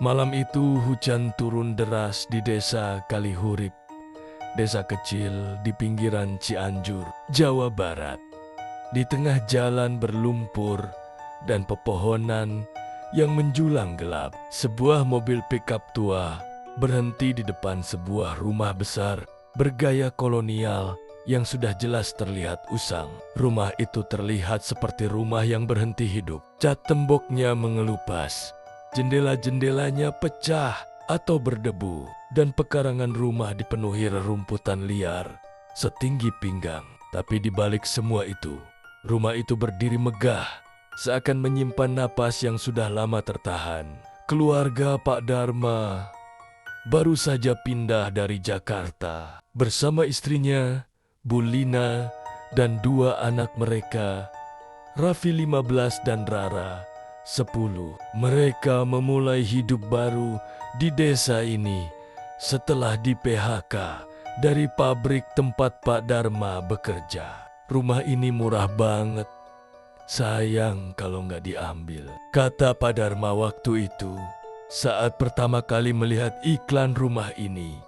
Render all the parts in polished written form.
Malam itu hujan turun deras di desa Kalihurip, desa kecil di pinggiran Cianjur, Jawa Barat. Di tengah jalan berlumpur dan pepohonan yang menjulang gelap, sebuah mobil pickup tua berhenti di depan sebuah rumah besar bergaya kolonial yang sudah jelas terlihat usang. Rumah itu terlihat seperti rumah yang berhenti hidup. Cat temboknya mengelupas, jendela-jendelanya pecah atau berdebu, dan pekarangan rumah dipenuhi rerumputan liar setinggi pinggang. Tapi di balik semua itu, rumah itu berdiri megah, seakan menyimpan napas yang sudah lama tertahan. Keluarga Pak Dharma baru saja pindah dari Jakarta bersama istrinya, Bu Lina, dan dua anak mereka, Raffi 15 dan Rara 10. Mereka memulai hidup baru di desa ini setelah di PHK dari pabrik tempat Pak Dharma bekerja. Rumah ini murah banget, sayang kalau nggak diambil, kata Pak Dharma waktu itu saat pertama kali melihat iklan rumah ini.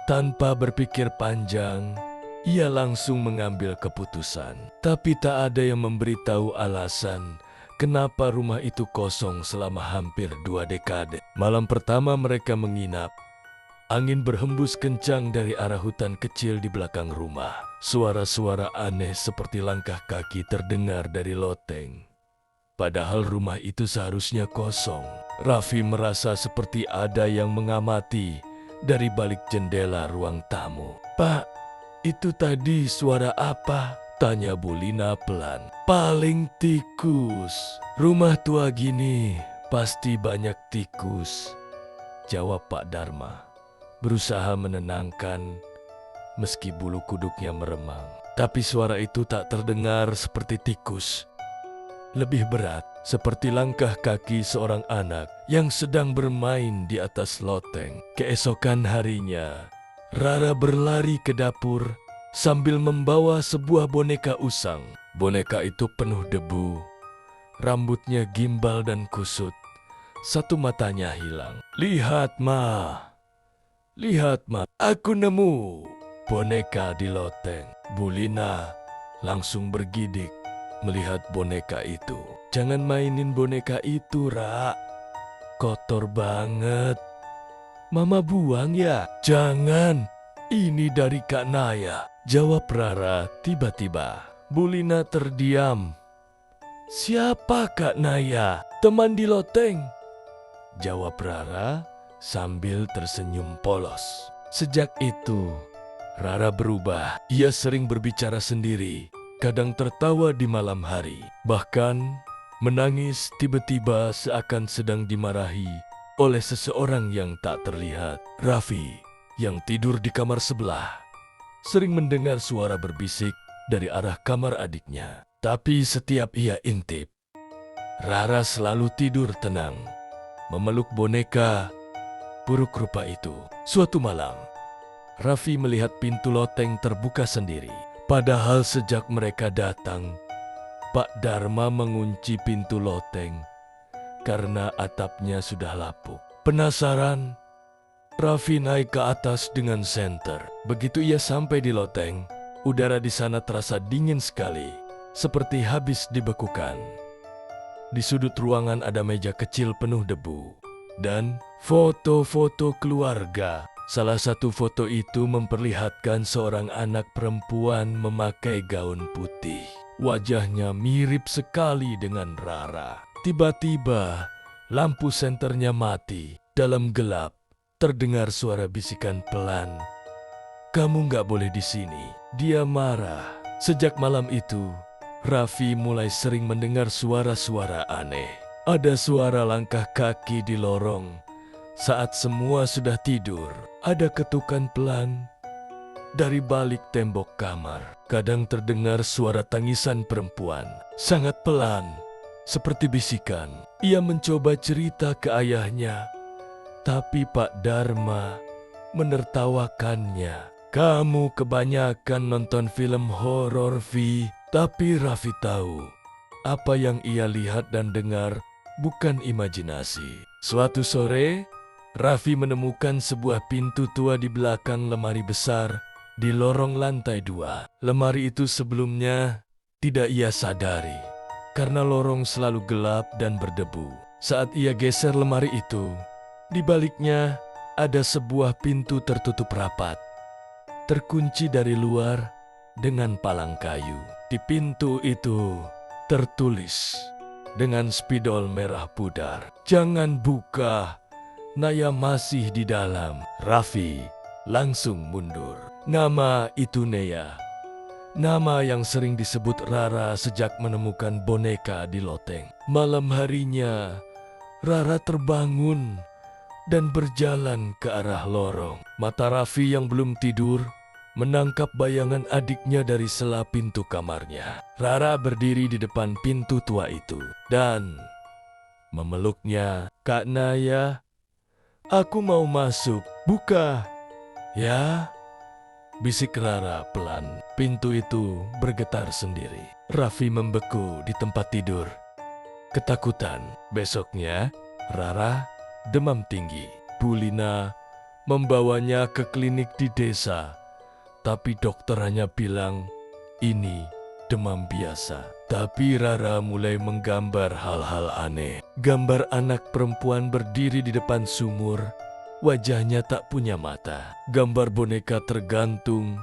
Tanpa berpikir panjang, ia langsung mengambil keputusan. Tapi tak ada yang memberitahu alasan kenapa rumah itu kosong selama hampir 2 dekade. Malam pertama mereka menginap, angin berhembus kencang dari arah hutan kecil di belakang rumah. Suara-suara aneh seperti langkah kaki terdengar dari loteng. Padahal rumah itu seharusnya kosong. Raffi merasa seperti ada yang mengamati dari balik jendela ruang tamu. "Pak, itu tadi suara apa?" tanya Bu Lina pelan. "Paling tikus. Rumah tua gini pasti banyak tikus," jawab Pak Dharma, berusaha menenangkan meski bulu kuduknya meremang. Tapi suara itu tak terdengar seperti tikus. Lebih berat, seperti langkah kaki seorang anak yang sedang bermain di atas loteng. Keesokan harinya, Rara berlari ke dapur sambil membawa sebuah boneka usang. Boneka itu penuh debu, rambutnya gimbal dan kusut, satu matanya hilang. "Lihat, Ma, lihat, Ma, aku nemu boneka di loteng." Bu Lina langsung bergidik melihat boneka itu. "Jangan mainin boneka itu, Ra. Kotor banget. Mama buang ya." "Jangan, ini dari Kak Naya," jawab Rara tiba-tiba. Bu Lina terdiam. "Siapa Kak Naya?" "Teman di loteng," jawab Rara sambil tersenyum polos. Sejak itu, Rara berubah. Ia sering berbicara sendiri, kadang tertawa di malam hari, bahkan menangis tiba-tiba seakan sedang dimarahi oleh seseorang yang tak terlihat. Raffi, yang tidur di kamar sebelah, sering mendengar suara berbisik dari arah kamar adiknya. Tapi setiap ia intip, Rara selalu tidur tenang, memeluk boneka buruk rupa itu. Suatu malam, Raffi melihat pintu loteng terbuka sendiri. Padahal sejak mereka datang, Pak Dharma mengunci pintu loteng karena atapnya sudah lapuk. Penasaran, Raffi naik ke atas dengan senter. Begitu ia sampai di loteng, udara di sana terasa dingin sekali, seperti habis dibekukan. Di sudut ruangan ada meja kecil penuh debu dan foto-foto keluarga. Salah satu foto itu memperlihatkan seorang anak perempuan memakai gaun putih. Wajahnya mirip sekali dengan Rara. Tiba-tiba, lampu senternya mati. Dalam gelap, terdengar suara bisikan pelan. "Kamu nggak boleh di sini." Dia marah. Sejak malam itu, Raffi mulai sering mendengar suara-suara aneh. Ada suara langkah kaki di lorong. Saat semua sudah tidur, ada ketukan pelan dari balik tembok kamar. Kadang terdengar suara tangisan perempuan, sangat pelan, seperti bisikan. Ia mencoba cerita ke ayahnya, tapi Pak Dharma menertawakannya. "Kamu kebanyakan nonton film horor, Vi." Tapi Raffi tahu apa yang ia lihat dan dengar bukan imajinasi. Suatu sore, Raffi menemukan sebuah pintu tua di belakang lemari besar di lorong lantai 2. Lemari itu sebelumnya tidak ia sadari, karena lorong selalu gelap dan berdebu. Saat ia geser lemari itu, di baliknya ada sebuah pintu tertutup rapat, terkunci dari luar dengan palang kayu. Di pintu itu tertulis dengan spidol merah pudar, "Jangan buka, Naya masih di dalam." Raffi langsung mundur. Nama itu Nea, nama yang sering disebut Rara sejak menemukan boneka di loteng. Malam harinya, Rara terbangun dan berjalan ke arah lorong. Mata Raffi yang belum tidur menangkap bayangan adiknya dari sela pintu kamarnya. Rara berdiri di depan pintu tua itu dan memeluknya. "Kak Naya, aku mau masuk, buka." "Ya," bisik Rara pelan. Pintu itu bergetar sendiri. Raffi membeku di tempat tidur, ketakutan. Besoknya, Rara demam tinggi. Bu Lina membawanya ke klinik di desa, tapi dokter hanya bilang ini demam biasa. Tapi Rara mulai menggambar hal-hal aneh. Gambar anak perempuan berdiri di depan sumur, wajahnya tak punya mata. Gambar boneka tergantung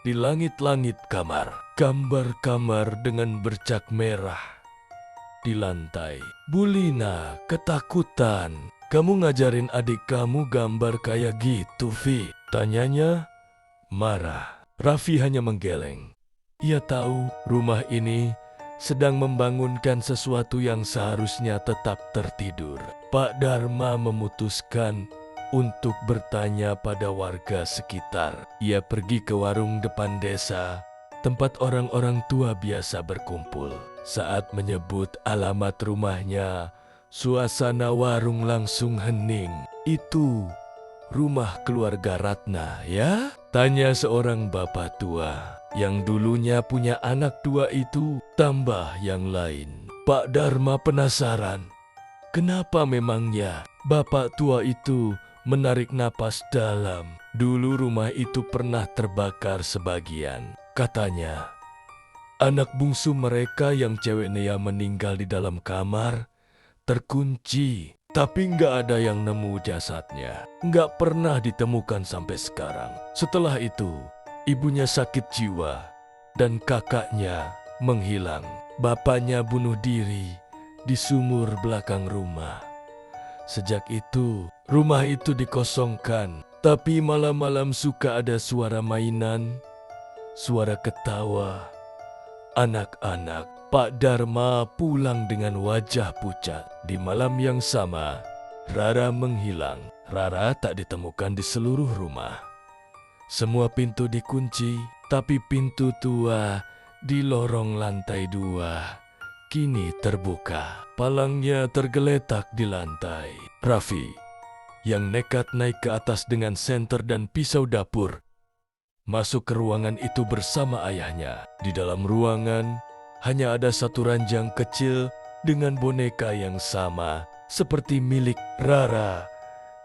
di langit-langit kamar. Gambar kamar dengan bercak merah di lantai. Bu Lina ketakutan. "Kamu ngajarin adik kamu gambar kayak gitu, Vi?" tanyanya marah. Raffi hanya menggeleng. Ia tahu rumah ini sedang membangunkan sesuatu yang seharusnya tetap tertidur. Pak Dharma memutuskan untuk bertanya pada warga sekitar. Ia pergi ke warung depan desa, tempat orang-orang tua biasa berkumpul. Saat menyebut alamat rumahnya, suasana warung langsung hening. "Itu rumah keluarga Ratna, ya?" tanya seorang bapak tua. Yang dulunya punya anak dua itu, tambah yang lain. Pak Dharma penasaran. Kenapa memangnya? Bapak tua itu menarik napas dalam. Dulu rumah itu pernah terbakar sebagian. Katanya, anak bungsu mereka yang cewek Nea meninggal di dalam kamar, terkunci. Tapi nggak ada yang nemu jasadnya. Nggak pernah ditemukan sampai sekarang. Setelah itu, ibunya sakit jiwa dan kakaknya menghilang. Bapaknya bunuh diri di sumur belakang rumah. Sejak itu, rumah itu dikosongkan. Tapi malam-malam suka ada suara mainan, suara ketawa, anak-anak. Pak Dharma pulang dengan wajah pucat. Di malam yang sama, Rara menghilang. Rara tak ditemukan di seluruh rumah. Semua pintu dikunci, tapi pintu tua di lorong lantai 2 kini terbuka. Palangnya tergeletak di lantai. Raffi, yang nekat naik ke atas dengan senter dan pisau dapur, masuk ke ruangan itu bersama ayahnya. Di dalam ruangan, hanya ada satu ranjang kecil dengan boneka yang sama seperti milik Rara.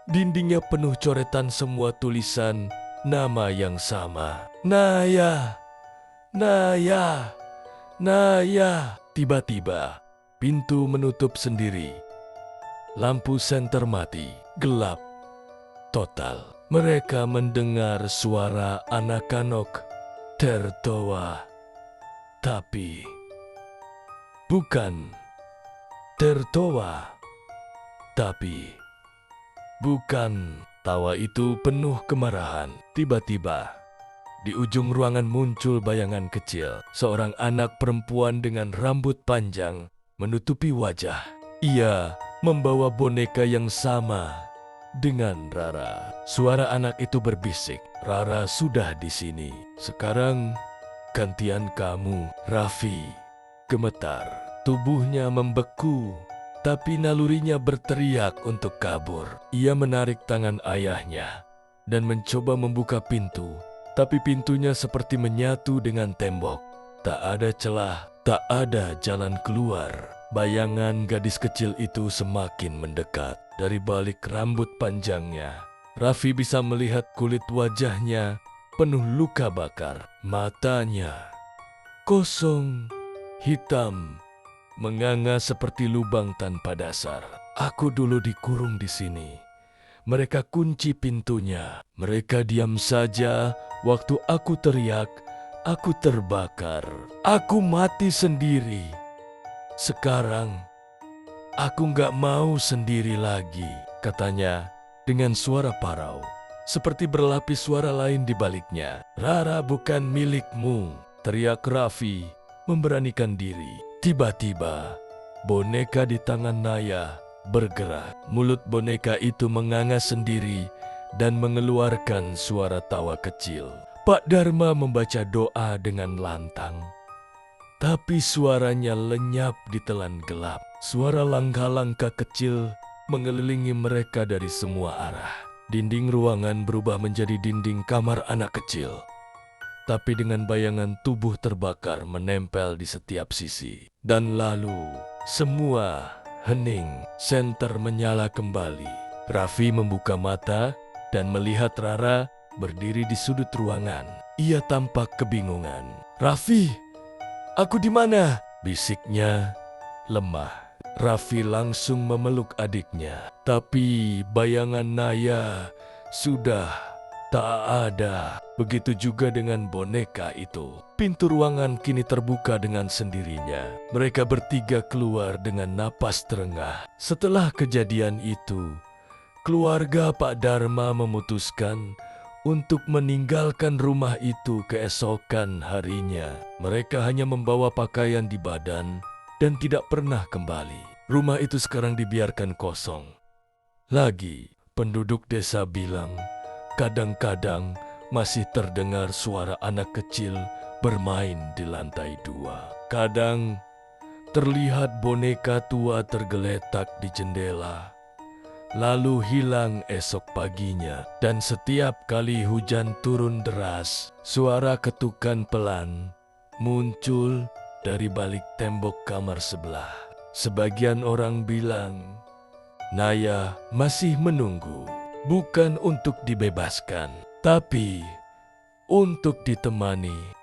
Dindingnya penuh coretan semua tulisan nama yang sama. "Naya, Naya, Naya." Tiba-tiba, pintu menutup sendiri. Lampu senter mati, gelap, total. Mereka mendengar suara anak-anak tertawa, tapi bukan tertawa, tapi bukan. Tawa itu penuh kemarahan. Tiba-tiba, di ujung ruangan muncul bayangan kecil. Seorang anak perempuan dengan rambut panjang menutupi wajah. Ia membawa boneka yang sama dengan Rara. Suara anak itu berbisik, "Rara sudah di sini. Sekarang gantian kamu." Raffi gemetar. Tubuhnya membeku, tapi nalurinya berteriak untuk kabur. Ia menarik tangan ayahnya dan mencoba membuka pintu, tapi pintunya seperti menyatu dengan tembok. Tak ada celah, Tak ada jalan keluar. Bayangan gadis kecil itu semakin mendekat. Dari balik rambut panjangnya, Raffi bisa melihat kulit wajahnya penuh luka bakar. Matanya kosong, hitam, menganga seperti lubang tanpa dasar. Aku dulu dikurung di sini. Mereka kunci pintunya. Mereka diam saja waktu aku teriak, aku terbakar. Aku mati sendiri. Sekarang, aku nggak mau sendiri lagi, katanya dengan suara parau. Seperti berlapis suara lain di baliknya. Rara bukan milikmu, teriak Raffi memberanikan diri. Tiba-tiba, boneka di tangan Naya bergerak. Mulut boneka itu menganga sendiri dan mengeluarkan suara tawa kecil. Pak Dharma membaca doa dengan lantang. Tapi suaranya lenyap di telan gelap. Suara langkah-langkah kecil mengelilingi mereka dari semua arah. Dinding ruangan berubah menjadi dinding kamar anak kecil. Tapi dengan bayangan tubuh terbakar menempel di setiap sisi. Dan lalu, semua hening. Senter menyala kembali. Raffi membuka mata dan melihat Rara berdiri di sudut ruangan. Ia tampak kebingungan. "Raffi, aku di mana?" bisiknya lemah. Raffi langsung memeluk adiknya. Tapi bayangan Naya sudah tak ada. Begitu juga dengan boneka itu. Pintu ruangan kini terbuka dengan sendirinya. Mereka bertiga keluar dengan napas terengah. Setelah kejadian itu, keluarga Pak Dharma memutuskan untuk meninggalkan rumah itu keesokan harinya. Mereka hanya membawa pakaian di badan dan tidak pernah kembali. Rumah itu sekarang dibiarkan kosong. Lagi, penduduk desa bilang, kadang-kadang masih terdengar suara anak kecil bermain di lantai 2. Kadang terlihat boneka tua tergeletak di jendela, lalu hilang esok paginya. Dan setiap kali hujan turun deras, suara ketukan pelan muncul dari balik tembok kamar sebelah. Sebagian orang bilang, Naya masih menunggu, bukan untuk dibebaskan, tapi untuk ditemani